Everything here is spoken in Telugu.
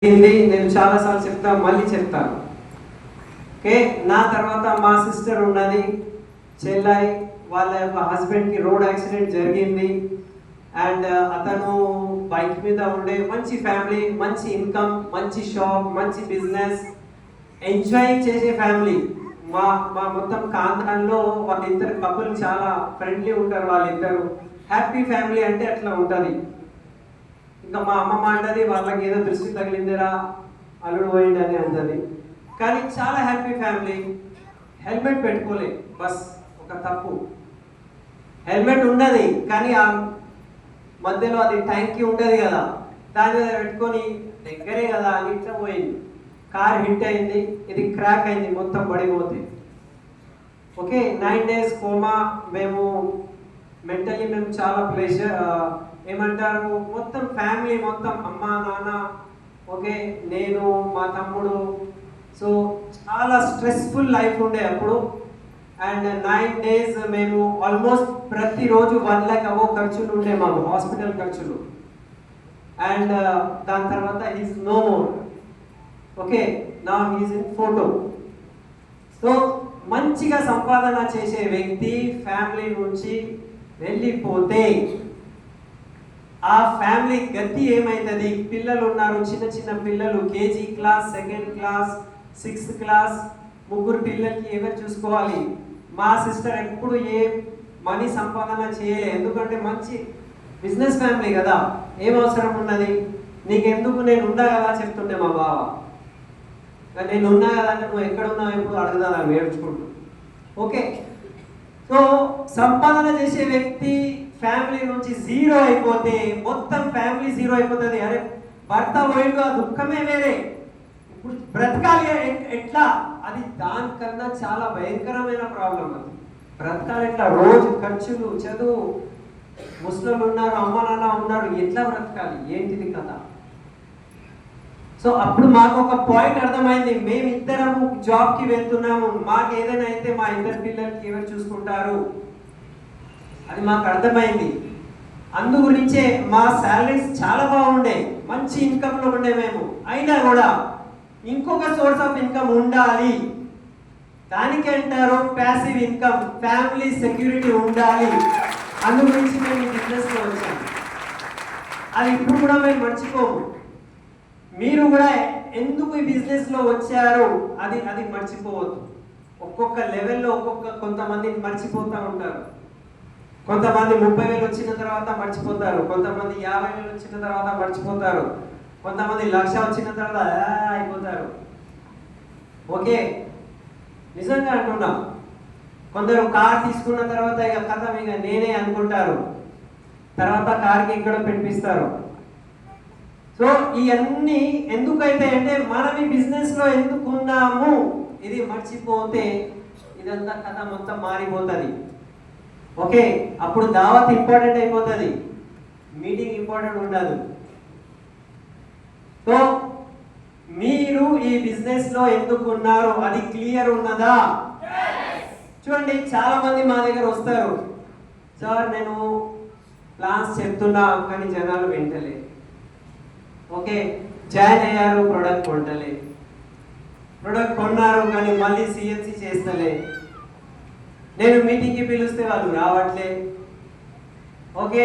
నేను చాలాసార్లు చెప్తాను, మళ్ళీ చెప్తాను. ఓకే, నా తర్వాత మా సిస్టర్ ఉన్నది చెల్లాయి, వాళ్ళ యొక్క హస్బెండ్కి రోడ్ యాక్సిడెంట్ జరిగింది. అండ్ అతను బైక్ మీద ఉండే మంచి ఫ్యామిలీ, మంచి ఇన్కమ్, మంచి షాప్, మంచి బిజినెస్, ఎంజాయ్ చేసే ఫ్యామిలీ. మా మా మొత్తం కాంతాల్లో వాళ్ళిద్దరు కపుల్ చాలా ఫ్రెండ్లీ ఉంటారు. వాళ్ళిద్దరు హ్యాపీ ఫ్యామిలీ అంటే అట్లా ఉంటుంది. ఇంకా మా అమ్మమ్మ అంటది వాళ్ళకి ఏదో దృష్టి తగిలిందిరా, అల్లుడు పోయింది అని అంటది. కానీ చాలా హ్యాపీ ఫ్యామిలీ. హెల్మెట్ పెట్టుకోలే, బస్ ఒక తప్పు. హెల్మెట్ ఉన్నది కానీ ఆ మధ్యలో అది ట్యాంకీ ఉంటుంది కదా, దాని మీద పెట్టుకొని దగ్గరే కదా అని ఇట్లా పోయింది. కార్ హిట్ అయింది, ఇది క్రాక్ అయింది, మొత్తం పడిపోతుంది. Okay, 9 days coma. మేము మెంటలీ మేము చాలా ప్రెషర్, ఏమంటారు, మొత్తం ఫ్యామిలీ మొత్తం అమ్మ నాన్న, ఓకే, నేను మా తమ్ముడు. సో చాలా స్ట్రెస్ఫుల్ లైఫ్ ఉండే అప్పుడు. అండ్ 9 days మేము ఆల్మోస్ట్ ప్రతిరోజు 1 lakh అవో ఖర్చులు ఉండే మాకు, హాస్పిటల్ ఖర్చులు. అండ్ దాని తర్వాత ఈజ్ నో మోర్. ఓకే, నా ఈజ్ ఇన్ ఫోటో. సో మంచిగా సంపాదన చేసే వ్యక్తి ఫ్యామిలీ నుంచి వెళ్ళిపోతే ఆ ఫ్యామిలీ గతి ఏమైతుంది? పిల్లలు ఉన్నారు, చిన్న చిన్న పిల్లలు, KG class, 2nd class, 6th class, 3 పిల్లలకి ఎవరు చూసుకోవాలి? మా సిస్టర్ ఎప్పుడు ఏ మనీ సంపాదన చేయలే, ఎందుకంటే మంచి బిజినెస్ ఫ్యామిలీ కదా, ఏం అవసరం ఉన్నది నీకెందుకు, నేను ఉన్నా కదా చెప్తుండే మా బావ. నేను ఉన్నా కదా అంటే నువ్వు ఎక్కడున్నావు ఎప్పుడు అడుగుదా నేర్చుకుంటూ. ఓకే, సో సంపాదన చేసే వ్యక్తి ఫ్యామిలీ నుంచి జీరో అయిపోతే మొత్తం ఫ్యామిలీ జీరో అయిపోతుంది. అరే భర్త పోయిండు, ఆ దుఃఖమే వేరే. ఇప్పుడు బ్రతకాలి ఎట్లా, అది దానికన్నా చాలా భయంకరమైన ప్రాబ్లం. అది బ్రతకాలి ఎట్లా? రోజు ఖర్చులు, చదువు, ముస్లింలు ఉన్నారు, అమ్మ నాన్న ఉన్నారు, ఎట్లా బ్రతకాలి, ఏంటిది కదా. సో అప్పుడు మాకు ఒక పాయింట్ అర్థమైంది, మేమిద్దరము జాబ్కి వెళ్తున్నాము, మాకు ఏదైనా అయితే మా ఇద్దరు పిల్లలకి ఎవరు చూసుకుంటారు, అది మాకు అర్థమైంది. అందు గురించే మా శాలరీస్ చాలా బాగుండే, మంచి ఇన్కమ్లో ఉండే మేము. అయినా కూడా ఇంకొక సోర్స్ ఆఫ్ ఇన్కమ్ ఉండాలి, దానికి అంటారు ప్యాసివ్ ఇన్కమ్, ఫ్యామిలీ సెక్యూరిటీ ఉండాలి. అందు గురించి మేము ఈ బిజినెస్లో వచ్చాము. అది ఇప్పుడు కూడా మేము మర్చిపోము. మీరు కూడా ఎందుకు ఈ బిజినెస్లో వచ్చారు అది అది మర్చిపోవద్దు. ఒక్కొక్క లెవెల్లో కొంతమంది మర్చిపోతూ ఉంటారు. కొంతమంది 30,000 వచ్చిన తర్వాత మర్చిపోతారు, కొంతమంది 50,000 వచ్చిన తర్వాత మర్చిపోతారు, కొంతమంది 1,00,000 వచ్చిన తర్వాత అయిపోతారు. ఓకే, నిజంగా అంటున్నా. కొందరు కార్ తీసుకున్న తర్వాత ఇక కథ ఇక నేనే అనుకుంటారు, తర్వాత కార్కి ఎక్కడ పెట్టిస్తారు. సో ఇవన్నీ ఎందుకైతే అంటే మనం ఈ బిజినెస్లో ఎందుకు ఉన్నాము ఇది మర్చిపోతే ఇదంతా కథ మొత్తం మారిపోతుంది. ఓకే, అప్పుడు దావత్ ఇంపార్టెంట్ అయిపోతుంది, మీటింగ్ ఇంపార్టెంట్ ఉండదు. సో మీరు ఈ బిజినెస్లో ఎందుకు ఉన్నారు అది క్లియర్ ఉన్నదా? చూడండి, చాలా మంది మా దగ్గర వస్తారు, సార్ నేను ప్లాన్స్ చెప్తున్నా కానీ జనాలు వింటలే. ఓకే, జాయిన్ అయ్యారు, ప్రొడక్ట్ కొంటలే, ప్రొడక్ట్ కొన్నారు కానీ మళ్ళీ సిఎన్సి చేస్తలే, నేను మీటింగ్కి పిలిస్తే వాళ్ళు రావట్లే. ఓకే,